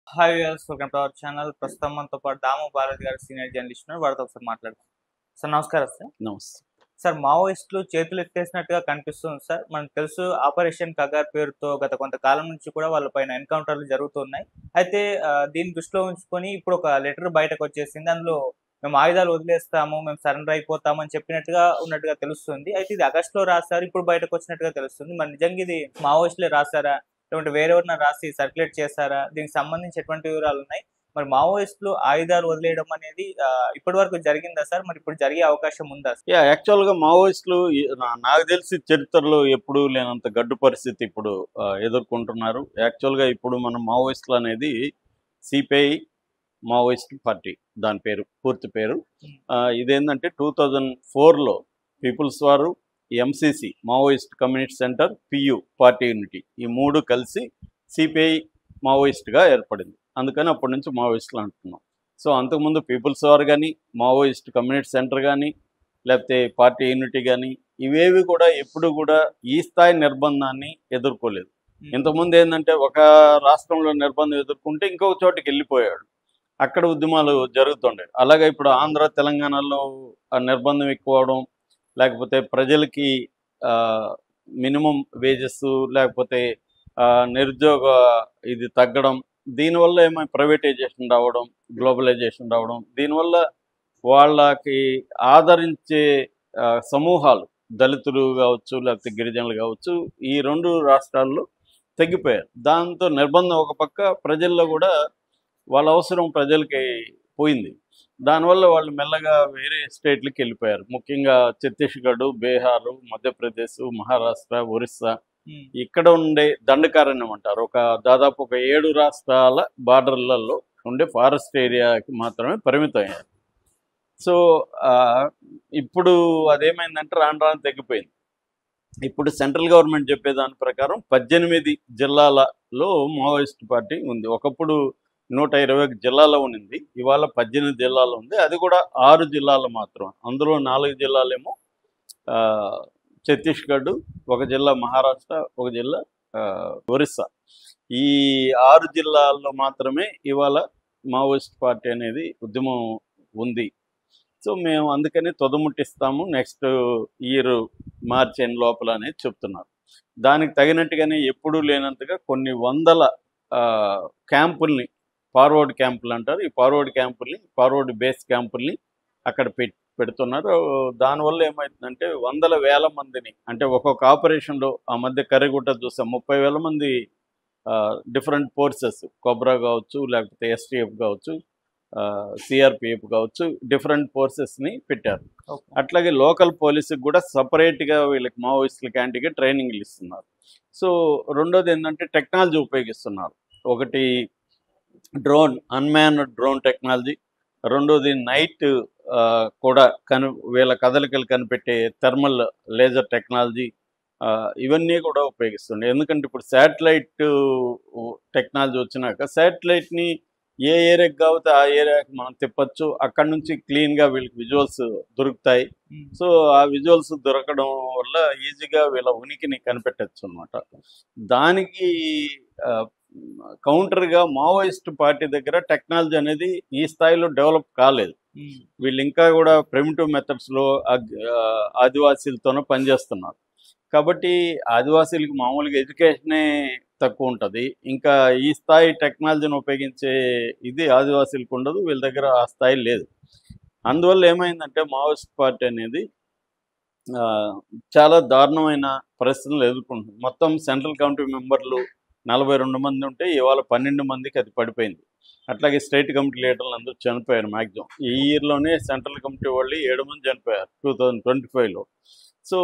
Hi viewers, welcome to our channel. ప్రస్తుతం మనతో పాటు దాము భారత్ గారు సీనియర్ జర్నలిస్ట్ ఉన్నారు. వారితో ఒకసారి మాట్లాడదాం. సార్ నమస్కారం సార్. నమస్తే. సార్ మావోయిస్టులు చేతులు ఎత్తేసినట్టుగా కనిపిస్తుంది సార్. మనకు తెలుసు ఆపరేషన్ కగార్ పేరుతో గత కొంతకాలం నుంచి కూడా వాళ్ళపైన ఎన్‌కౌంటర్‌లు జరుగుతున్నాయి. అయితే దీన్ని దృష్టిలో ఉంచుకొని ఇప్పుడు ఒక లెటర్ బయటకొచ్చేసింది. అందులో మేము ఆయుధాలు వదిలేస్తాము, మేము సరెండర్ అయిపోతాము అని చెప్పినట్టుగా ఉన్నట్టుగా తెలుస్తుంది. అయితే ఇది ఆగస్ట్‌లో రాసారు. ఇప్పుడు బయటకొచ్చినట్టుగా తెలుస్తుంది. మరి నిజంగా ఇది మావోయిస్టులే రాసారా? లేకుంటే వేరెవరైనా రాసి సర్క్యులేట్ చేసారా? దీనికి సంబంధించి ఎటువంటి వివరాలున్నాయి? మరి మావోయిస్టులు ఆయుధాలు వదిలేయడం అనేది ఇప్పటి వరకు జరిగిందా సార్? మరి ఇప్పుడు జరిగే అవకాశం ఉందా? యాక్చువల్‌గా మావోయిస్టులు నాకు తెలిసి చరిత్రలో ఎప్పుడూ లేనంత గడ్డు పరిస్థితి ఇప్పుడు ఎదుర్కొంటున్నారు. యాక్చువల్‌గా ఇప్పుడు మనం మావోయిస్టులనేది సిపిఐ మావోయిస్ట్ పార్టీ దాని పేరు, పూర్తి పేరు. హ్మ్. ఇదేందంటే 2004లో పీపుల్స్ వారు, MCC Maoist community centre, PU party unity ఈ 3 కలిసి సిపిఐ మావోయిస్ట్‌గా ఏర్పడింది. అందుకని అప్పటి నుంచి మావోయిస్టులు అంటున్నాం. సో, అంతకుముందు పీపుల్స్ వార్ గాని, మావోయిస్ట్ కమ్యూనిటీ సెంటర్ గాని, లేకపోతే పార్టీ యూనిటీ గాని ఇవేవి కూడా ఎప్పుడు కూడా ఈ స్థాయి నిర్బంధాన్ని ఎదుర్కోలేదు. హ్మ్. ఇంతకుముందు ఏందంటే ఒక రాష్ట్రంలో నిర్బంధం ఎదుర్కొంటే ఇంకొక చోటికెళ్ళిపోయాడు. అక్కడ ఉద్యమాలు జరుగుతుండేవి. అలాగే ఇప్పుడు ఆంధ్ర, తెలంగాణలో ఆ నిర్బంధం ఎక్కువవడం, లేకపోతే ప్రజలకి ఆహ్, మినిమమ్ వేజెస్ లేకపోతే నిరుద్యోగ ఇది తగ్గడం, దీనివల్ల ఏమో ప్రైవేటైజేషన్ రావడం, గ్లోబలైజేషన్ రావడం, దీనివల్ల వాళ్ళకి ఆదరించే సమూహాలు దళితులు కావచ్చు, లేకపోతే గిరిజనులు కావచ్చు, ఈ 2 రాష్ట్రాల్లో తగ్గిపోయారు. దాంతో నిర్బంధం ఒక పక్క ప్రజల్లో కూడా వాళ్ళ అవసరం ప్రజలకి పోయింది. దానివల్ల వాళ్ళు మెల్లగా వేరే స్టేట్‌లకి వెళ్ళిపోయారు. ముఖ్యంగా ఛత్తీస్‌గఢ్, బీహారు, మధ్యప్రదేశ్, మహారాష్ట్ర, ఒరిస్సా హ్మ్. ఇక్కడ ఉండే దండకారణ్యం అంటారు. దాదాపు ఒక 7 రాష్ట్రాల బార్డర్‌లలో ఉండే ఫారెస్ట్ ఏరియాకి మాత్రమే పరిమితమయ్యారు. సో, ఆహ్, ఇప్పుడు అదేమైందంటే రాను రాను తగ్గిపోయింది. ఇప్పుడు సెంట్రల్ గవర్నమెంట్ చెప్పే దాని ప్రకారం 18 జిల్లాలలో మావోయిస్ట్ పార్టీ ఉంది. ఒకప్పుడు 121 జిల్లాలో ఉన్నింది. ఇవాళ 18 జిల్లాలో ఉంది. అది కూడా 6 జిల్లాలు మాత్రమే. అందులో 4 జిల్లాలేమో ఆహ్, ఛత్తీస్‌గఢ్, ఒక జిల్లా మహారాష్ట్ర, ఒక జిల్లా ఒరిస్సా. ఈ 6 జిల్లాల్లో మాత్రమే ఇవాళ మావోయిస్ట్ పార్టీ అనేది ఉద్యమం ఉంది. సో, మేము అందుకని తుదముట్టిస్తాము నెక్స్ట్ ఇయర్ మార్చి ఎండ్ లోపల అనేది చెప్తున్నారు. దానికి తగినట్టుగానే ఎప్పుడూ లేనంతగా కొన్ని వందల క్యాంపుల్ని, ఫార్వర్డ్ క్యాంపులు అంటారు. ఈ ఫార్వర్డ్ క్యాంపుల్ని, ఫార్వర్డ్ బేస్ క్యాంపుల్ని అక్కడ పెడుతున్నారు. దానివల్ల ఏమైతుందంటే వందల వేల మందిని, అంటే ఒక్కొక్క ఆపరేషన్‌లో ఆ మధ్య కర్రిగుట్ట చూసాం 30,000 మంది డిఫరెంట్ ఫోర్సెస్, కోబ్రా కావచ్చు, లేకపోతే ఎస్టీఎఫ్ కావచ్చు, సిఆర్పిఎఫ్ కావచ్చు, డిఫరెంట్ ఫోర్సెస్ని పెట్టారు. ఓకే. అట్లాగే లోకల్ పోలీసుకి కూడా సపరేట్గా వీళ్ళకి మావోయిస్టుల క్యాంటీగా ట్రైనింగ్లు ఇస్తున్నారు. సో, రెండోది ఏంటంటే టెక్నాలజీ ఉపయోగిస్తున్నారు. ఒకటి అన్‌మ్యాన్డ్ డ్రోన్ టెక్నాలజీ. రెండోది నైట్ కూడా వీళ్ళ కదలికలు కనిపెట్టే థర్మల్ లేజర్ టెక్నాలజీ. ఇవన్నీ కూడా ఉపయోగిస్తుండే. ఎందుకంటే ఇప్పుడు శాటిలైట్ టెక్నాలజీ వచ్చినాక శాటిలైట్‌ని ఏ ఏరియాకి కావాలితే ఆ ఏరియాకి మనం తిప్పొచ్చు. అక్కడి నుంచి క్లీన్‌గా వీళ్ళకి విజువల్స్ దొరుకుతాయి. హ్మ్. సో, ఆ విజువల్స్ దొరకడం వల్ల ఈజీగా వీళ్ళ ఉనికిని కనిపెట్టొచ్చనమాట. దానికి ఆహ్, కౌంటర్‌గా మావోయిస్ట్ పార్టీ దగ్గర టెక్నాలజీ అనేది ఈ స్థాయిలో డెవలప్ కాలేదు. హ్మ్. వీళ్ళింకా గూడా ప్రిమిటివ్ మెథడ్స్‌లో ఆదివాసీలతోనే పనిచేస్తున్నారు. కాబట్టి ఆదివాసీలకి మామూలుగా ఎడ్యుకేషనే తక్కువుంటది. ఇంకా ఈ స్థాయి టెక్నాలజీని ఉపయోగించే ఇది ఆదివాసీలకు ఉండదు. వీళ్ళ దగ్గర ఆ స్థాయి లేదు. అందువల్ల ఏమైందంటే మావోయిస్ట్ పార్టీ అనేది ఆహ్, చాలా దారుణమైన పరిస్థితులను ఎదుర్కొంటుంది. మొత్తం సెంట్రల్ కమిటీ మెంబర్లు 42 మంది ఉంటే ఇవాళ 12 మందికి అది పడిపోయింది. అట్లాగే స్టేట్ కమిటీ లీడర్లు అందరూ చనిపోయారు మాక్సిమం. ఈ ఇయర్‌లోనే సెంట్రల్ కమిటీ వాళ్ళు 7 మంది చనిపోయారు 2025లో. సో,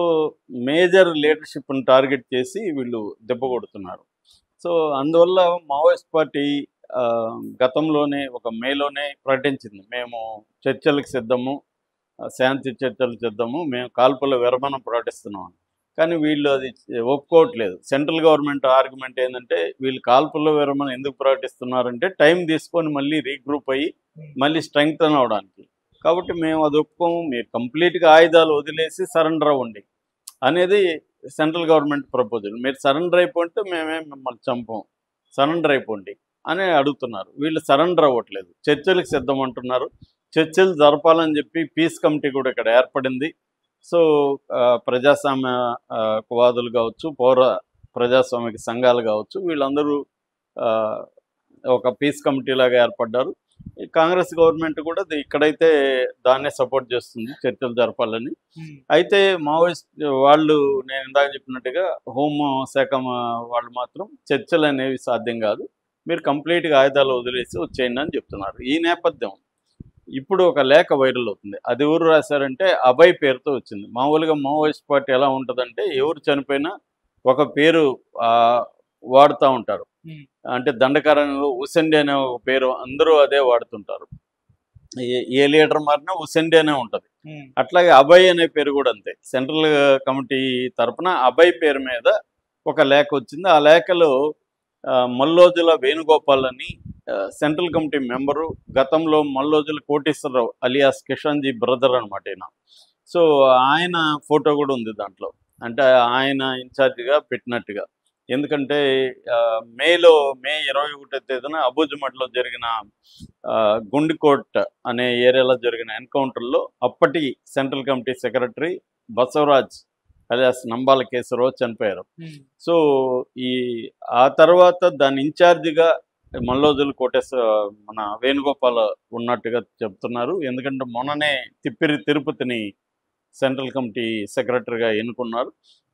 మేజర్ లీడర్‌షిప్‌ని టార్గెట్ చేసి వీళ్ళు దెబ్బ కొడుతున్నారు. సో, అందువల్ల మావోయిస్ట్ పార్టీ గతంలోనే ఒక మేలోనే ప్రకటించింది. మేము చర్చలకు సిద్ధము. శాంతి చర్చలు చేద్దాము. మేము కాల్పుల విరమణ ప్రకటిస్తున్నాం అని. కానీ వీళ్ళు అది ఒప్పుకోవట్లేదు. సెంట్రల్ గవర్నమెంట్ ఆర్గ్యుమెంట్ ఏందంటే, వీళ్ళు కాల్పుల విరమణ ఎందుకు ప్రకటిస్తున్నారంటే, టైం తీసుకొని మళ్ళీ రీగ్రూప్ అయ్యి, హ్మ్. మళ్ళీ స్ట్రెంగ్తెన్ అవ్వడానికి. కాబట్టి మేము అది ఒప్పుకోము. మీరు కంప్లీట్‌గా ఆయుధాలు వదిలేసి సరెండర్ అవ్వండి అనేది సెంట్రల్ గవర్నమెంట్ ప్రపోజల్. మీరు సరెండర్ అయిపోతే మేమేం మిమ్మల్ని చంపం. సరెండర్ అయిపోండి అని అడుగుతున్నారు. వీళ్ళు సరెండర్ అవ్వట్లేదు, చర్చలకు సిద్ధం అంటున్నారు. చర్చలు జరపాలని చెప్పి పీస్ కమిటీ కూడా ఇక్కడ ఏర్పడింది. సో ప్రజాస్వామ్యవాదులు కావచ్చు, పౌర ప్రజాస్వామిక సంఘాలు కావచ్చు, వీళ్ళందరూ ఆ, ఒక పీస్ కమిటీ లాగా ఏర్పడ్డారు. ఈ కాంగ్రెస్ గవర్నమెంట్ కూడా ఇక్కడైతే దాన్నే సపోర్ట్ చేస్తుంది, చర్చలు జరపాలని. అయితే మావోయిస్ట్ వాళ్ళు, నేను ఇందాక చెప్పినట్టుగా హోం శాఖ వాళ్ళు మాత్రం చర్చలు అనేవి సాధ్యం కాదు, మీరు కంప్లీట్గా ఆయుధాలు వదిలేసి వచ్చేయండి అని చెప్తున్నారు. ఈ నేపథ్యం ఇప్పుడు ఒక లేఖ వైరల్ అవుతుంది. అది ఎవరు రాశారంటే అభయ్ పేరుతో వచ్చింది. మామూలుగా మావోయిస్ట్ పార్టీ ఎలా ఉంటుందంటే ఎవరు చనిపోయినా ఒక పేరు వాడుతూ ఉంటారు. అంటే దండకారణ్యంలో ఉసెండి అనే ఒక పేరు అందరూ అదే వాడుతుంటారు. ఏ లీడర్ మారినా ఉసెండి అనే ఉంటుంది. అట్లాగే అభయ్ అనే పేరు కూడా అంతే. సెంట్రల్ కమిటీ తరఫున అభయ్ పేరు మీద ఒక లేఖ వచ్చింది. ఆ లేఖలో మల్లోజుల వేణుగోపాల్ అని సెంట్రల్ కమిటీ మెంబరు, గతంలో మల్లోజుల కోటేశ్వరరావు అలియాస్ కిషన్జీ బ్రదర్ అనమాట ఈయన. సో ఆయన ఫోటో కూడా ఉంది దాంట్లో, అంటే ఆయన ఇన్ఛార్జిగా పెట్టినట్టుగా. ఎందుకంటే మే 21వ తేదీన అబూజమడ్లో జరిగిన గుండికోట్ అనే ఏరియాలో జరిగిన ఎన్కౌంటర్లో అప్పటి central committee secretary Basavaraj alias Nambala Keshava Rao చనిపోయారు. సో ఆ తర్వాత దాని ఇన్ఛార్జిగా మల్లోజుల మన వేణుగోపాల్ ఉన్నట్టుగా చెప్తున్నారు. ఎందుకంటే మొన్ననే తిరుపతిని సెంట్రల్ కమిటీ సెక్రటరీగా ఎన్నుకున్నారు.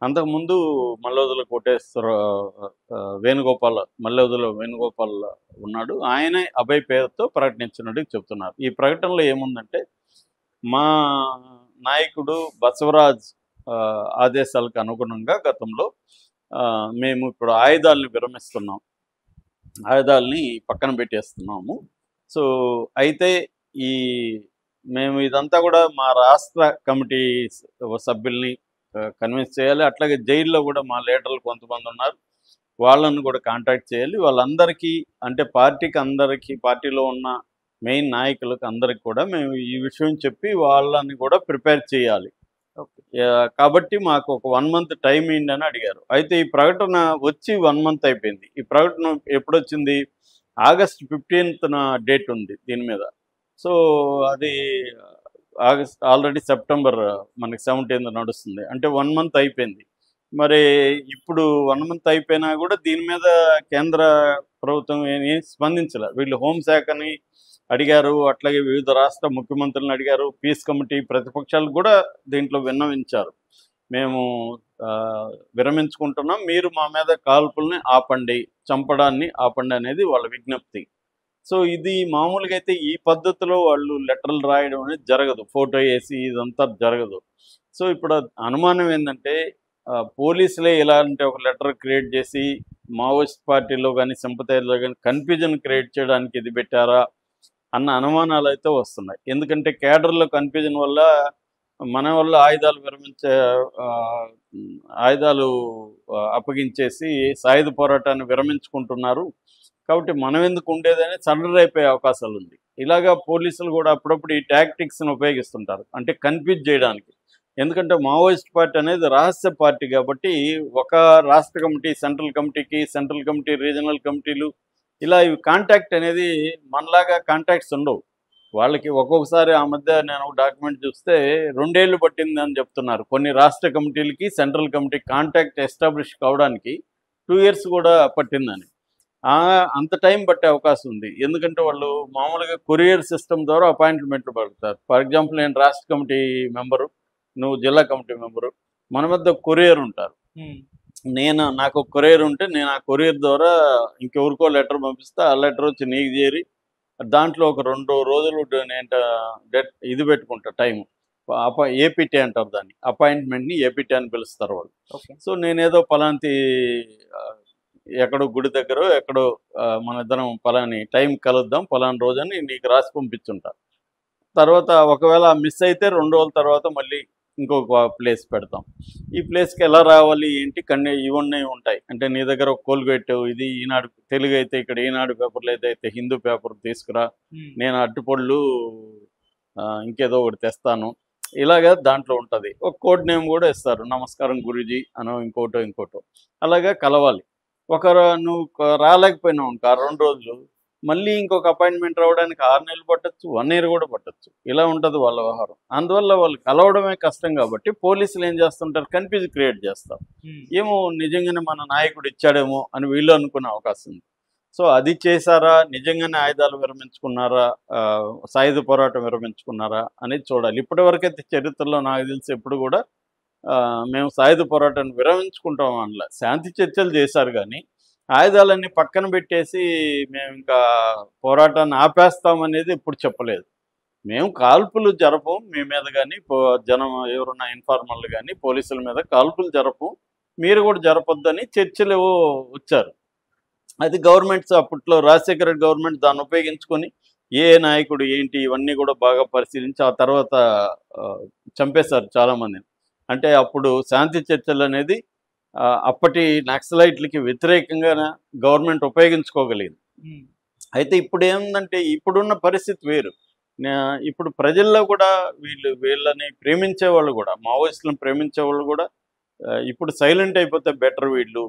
అంతకుముందు మల్లోజుల మల్లోజుల వేణుగోపాల్ ఉన్నాడు. ఆయనే అభయ్ పేరుతో ప్రకటించినట్టు చెప్తున్నారు. ఈ ప్రకటనలో ఏముందంటే, మా నాయకుడు బసవరాజ్ ఆదేశాలకు అనుగుణంగా గతంలో మేము ఇప్పుడు ఆయుధాలని విరమిస్తున్నాం, ఆయుధాలని పక్కన పెట్టేస్తున్నాము. సో అయితే మేము ఇదంతా కూడా మా రాష్ట్ర కమిటీ సభ్యుల్ని కన్విన్స్ చేయాలి. అట్లాగే జైల్లో కూడా మా లీడర్లు కొంతమంది ఉన్నారు, వాళ్ళను కూడా కాంటాక్ట్ చేయాలి. వాళ్ళందరికీ, అంటే పార్టీలో ఉన్న మెయిన్ నాయకులకు అందరికి కూడా మేము ఈ విషయం చెప్పి వాళ్ళని కూడా ప్రిపేర్ చేయాలి. కాబట్టి మాకు ఒక 1 month టైం ఏంటి అని అడిగారు. అయితే ఈ ప్రకటన వచ్చి 1 month అయిపోయింది. ఈ ప్రకటన ఎప్పుడొచ్చింది? ఆగస్ట్ 15న డేట్ ఉంది దీని మీద. సో అది ఆల్రెడీ సెప్టెంబర్ మనకి 17th నడుస్తుంది, అంటే 1 month అయిపోయింది. మరి ఇప్పుడు 1 month అయిపోయినా కూడా దీని మీద కేంద్ర ప్రభుత్వం ఏమీ స్పందించలేదు. వీళ్ళు హోంశాఖని అడిగారు, అట్లాగే వివిధ రాష్ట్ర ముఖ్యమంత్రులను అడిగారు, పీస్ కమిటీ ప్రతిపక్షాలు కూడా దీంట్లో విన్నవించారు. మేము విరమించుకుంటున్నాం, మీరు మా మీద కాల్పుల్ని ఆపండి, చంపడాన్ని ఆపండి అనేది వాళ్ళ విజ్ఞప్తి. సో ఇది మామూలుగా అయితే ఈ పద్ధతిలో వాళ్ళు లెటర్లు రాయడం అనేది జరగదు, ఫోటో వేసి ఇదంతా జరగదు. సో ఇప్పుడు అనుమానం ఏంటంటే, పోలీసులే ఇలాంటి ఒక లెటర్ క్రియేట్ చేసి మావోయిస్ట్ పార్టీలో కానీ సింపథైజర్లో కానీ కన్ఫ్యూజన్ క్రియేట్ చేయడానికి ఇది పెట్టారా అన్న అనుమానాలు అయితే వస్తున్నాయి. ఎందుకంటే కేడర్లో కన్ఫ్యూజన్ వల్ల మన వల్ల ఆయుధాలు అప్పగించేసి సాయుధ పోరాటాన్ని విరమించుకుంటున్నారు, కాబట్టి మనం ఎందుకు ఉండేదని సరెండర్ అయిపోయే అవకాశాలు ఉంది. ఇలాగా పోలీసులు కూడా అప్పుడప్పుడు ఈ టాక్టిక్స్ని ఉపయోగిస్తుంటారు, అంటే కన్ఫ్యూజ్ చేయడానికి. ఎందుకంటే మావోయిస్ట్ పార్టీ అనేది రహస్య పార్టీ కాబట్టి ఒక రాష్ట్ర కమిటీ సెంట్రల్ కమిటీ రీజనల్ కమిటీలు ఇలా ఇవి కాంటాక్ట్ అనేది మనలాగా కాంటాక్ట్స్ ఉండవు వాళ్ళకి. ఒక్కొక్కసారి ఆ మధ్య నేను డాక్యుమెంట్ చూస్తే 2 ఏళ్ళు పట్టింది అని చెప్తున్నారు. కొన్ని రాష్ట్ర కమిటీలకి సెంట్రల్ కమిటీ కాంటాక్ట్ ఎస్టాబ్లిష్ కావడానికి 2 years కూడా పట్టిందని. అంత టైం పట్టే అవకాశం ఉంది. ఎందుకంటే వాళ్ళు మామూలుగా కొరియర్ సిస్టమ్ ద్వారా అపాయింట్మెంట్లు పడతారు. ఫర్ ఎగ్జాంపుల్, నేను రాష్ట్ర కమిటీ మెంబరు, నువ్వు జిల్లా కమిటీ మెంబరు, మన మధ్య కొరియర్ ఉంటారు. నాకు కొరియర్ ఉంటే నేను ఆ కొరియర్ ద్వారా ఇంకెవరికో లెటర్ పంపిస్తే ఆ లెటర్ వచ్చి నీకు చేరి దాంట్లో ఒక 2 రోజులు నేను ఇది పెట్టుకుంటా టైము. ఏపీటీ అంటారు దాన్ని, అపాయింట్మెంట్ని ఏపీటీ అని పిలుస్తారు వాళ్ళు. సో నేనేదో పలాంటి ఎక్కడో గుడి దగ్గర ఎక్కడో మన ఇద్దరం పలాని టైం కలుద్దాం పలాని రోజని నీకు రాసి పంపించుంటా. తర్వాత ఒకవేళ మిస్ అయితే 2 రోజుల తర్వాత మళ్ళీ ఇంకొక ప్లేస్ పెడతాం. ఈ ప్లేస్కి ఎలా రావాలి ఏంటి ఇవన్నీ ఉంటాయి. అంటే నీ దగ్గర ఒక కోల్గేట్, ఇది ఈనాడు తెలుగు అయితే ఇక్కడ ఈనాడు పేపర్లు అయితే హిందూ పేపర్ తీసుకురా, నేను అట్టుపళ్ళు ఇంకేదో ఒకటి తెస్తాను, ఇలాగా దాంట్లో ఉంటుంది. ఒక కోడ్ నేమ్ కూడా ఇస్తారు, నమస్కారం గురూజీ అనో ఇంకోటో అలాగా కలవాలి. నువ్వు రాలేకపోయినావు అనుకో ఆ 2 రోజులు, మళ్ళీ ఇంకొక అపాయింట్మెంట్ రావడానికి 6 నెలలు పట్టొచ్చు, 1 ఇయర్ కూడా పట్టొచ్చు. ఇలా ఉంటుంది వాళ్ళ వ్యవహారం. అందువల్ల వాళ్ళు కలవడమే కష్టం కాబట్టి పోలీసులు ఏం చేస్తుంటారు, కన్ఫ్యూజ్ క్రియేట్ చేస్తారు. ఏమో నిజంగానే మన నాయకుడు ఇచ్చాడేమో అని వీళ్ళు అనుకునే అవకాశం ఉంది. సో అది చేశారా, నిజంగానే ఆయుధాలు విరమించుకున్నారా, సాయుధ పోరాటం విరమించుకున్నారా అనేది చూడాలి. ఇప్పటివరకైతే చరిత్రలో నాకు తెలిసి ఎప్పుడు కూడా మేము సాయుధ పోరాటాన్ని విరమించుకుంటాం అనలే. శాంతి చర్చలు చేశారు కానీ ఆయుధాలన్నీ పక్కన పెట్టేసి మేము ఇంకా పోరాటాన్ని ఆపేస్తామనేది ఎప్పుడు చెప్పలేదు. మేము కాల్పులు జరపం, మీ మీద కానీ జనం ఎవరున్నా ఇన్ఫార్మర్లు కానీ పోలీసుల మీద కాల్పులు జరపం, మీరు కూడా జరపొద్దని చర్చలు వచ్చారు. అది గవర్నమెంట్స్ అప్పట్లో రాజశేఖర రెడ్డి గవర్నమెంట్ దాన్ని ఉపయోగించుకొని ఏ నాయకుడు ఏంటి ఇవన్నీ కూడా బాగా పరిశీలించి ఆ తర్వాత చంపేశారు చాలామందిని. అంటే అప్పుడు శాంతి చర్చలు అనేది అప్పటి నక్సలైట్లకి వ్యతిరేకంగా గవర్నమెంట్ ఉపయోగించుకోగలిగింది. అయితే ఇప్పుడు ఏముందంటే ఇప్పుడున్న పరిస్థితి వేరు. ఇప్పుడు ప్రజల్లో కూడా వీళ్ళని ప్రేమించే వాళ్ళు కూడా, మావోయిస్టులను ప్రేమించే వాళ్ళు కూడా ఇప్పుడు సైలెంట్ అయిపోతే బెటర్, వీళ్ళు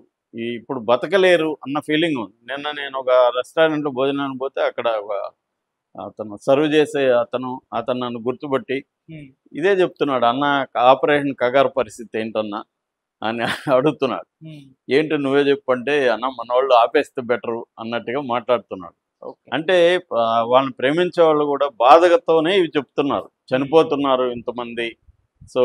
ఇప్పుడు బతకలేరు అన్న ఫీలింగ్ ఉంది. నిన్న నేను ఒక రెస్టారెంట్లో భోజనానికి పోతే అక్కడ అతను సర్వ్ చేసే అతను నన్ను గుర్తుపట్టి ఇదే చెప్తున్నాడు, అన్న ఆపరేషన్ కగారు పరిస్థితి ఏంటన్నా అని అడుగుతున్నాడు. ఏంటి నువ్వే చెప్పంటే, అన్న మన వాళ్ళు ఆపేస్తే బెటరు అన్నట్టుగా మాట్లాడుతున్నాడు. అంటే వాళ్ళని ప్రేమించే వాళ్ళు కూడా బాధతోనే ఇవి చెప్తున్నారు, చనిపోతున్నారు ఇంతమంది. సో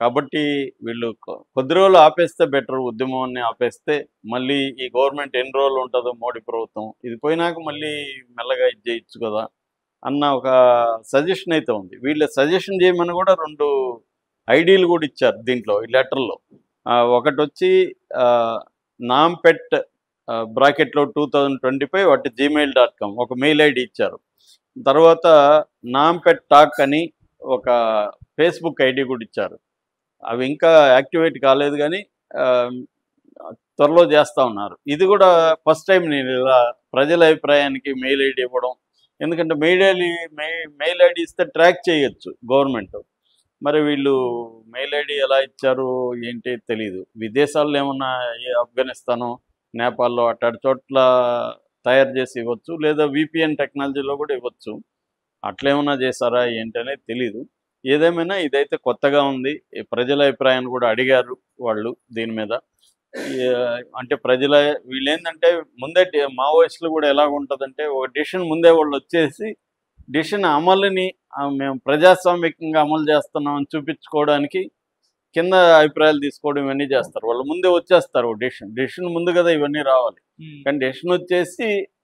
కాబట్టి వీళ్ళు కొద్ది రోజులు ఆపేస్తే బెటర్, ఉద్యమాన్ని ఆపేస్తే మళ్ళీ ఈ గవర్నమెంట్ ఎన్ని రోజులు ఉంటుందో మోడీ ప్రభుత్వం, ఇది పోయినాక మళ్ళీ మెల్లగా ఇది చేయొచ్చు కదా అన్న ఒక సజెషన్ అయితే ఉంది. వీళ్ళు సజెషన్ చేయమని కూడా 2 ఐడీలు కూడా ఇచ్చారు దీంట్లో, ఈ లెటర్లో. ఒకటి వచ్చి నాంపెట్ బ్రాకెట్లో 2025 gmail.com ఒక మెయిల్ ఐడి ఇచ్చారు. తర్వాత నాంపెట్ టాక్ అని ఒక ఫేస్బుక్ ఐడి కూడా ఇచ్చారు. అవి ఇంకా యాక్టివేట్ కాలేదు కానీ త్వరలో చేస్తూ ఉన్నారు. ఇది కూడా ఫస్ట్ టైం నేను ఇలా ప్రజల అభిప్రాయానికి మెయిల్ ఐడి ఇవ్వడం. ఎందుకంటే మెయిల్ ఐడి ఇస్తే ట్రాక్ చేయొచ్చు గవర్నమెంట్. మరి వీళ్ళు మెయిల్ ఐడి ఎలా ఇచ్చారు ఏంటి తెలీదు. విదేశాల్లో ఏమన్నా ఆఫ్ఘనిస్తాను, నేపాల్లో అట్లాంటి చోట్ల తయారు చేసి ఇవ్వచ్చు, లేదా విపిఎన్ టెక్నాలజీలో కూడా ఇవ్వచ్చు. అట్లేమన్నా చేశారా ఏంటి అనేది తెలీదు. ఏదేమైనా ఇదైతే కొత్తగా ఉంది. ప్రజల అభిప్రాయాన్ని కూడా అడిగారు వాళ్ళు దీని మీద. అంటే వీళ్ళు ఏంటంటే ముందే మావోయిస్టులు కూడా ఎలాగ ఉంటుందంటే, ఒక డిసిషన్ ముందే వాళ్ళు వచ్చేసి డిసిషన్ అమలుని మేము ప్రజాస్వామికంగా అమలు చేస్తున్నామని చూపించుకోవడానికి కింద అభిప్రాయాలు తీసుకోవడం ఇవన్నీ చేస్తారు. వాళ్ళు ముందే వచ్చేస్తారు. డిసిషన్ ముందు కదా ఇవన్నీ రావాలి. కానీ డిసిషన్ వచ్చేసి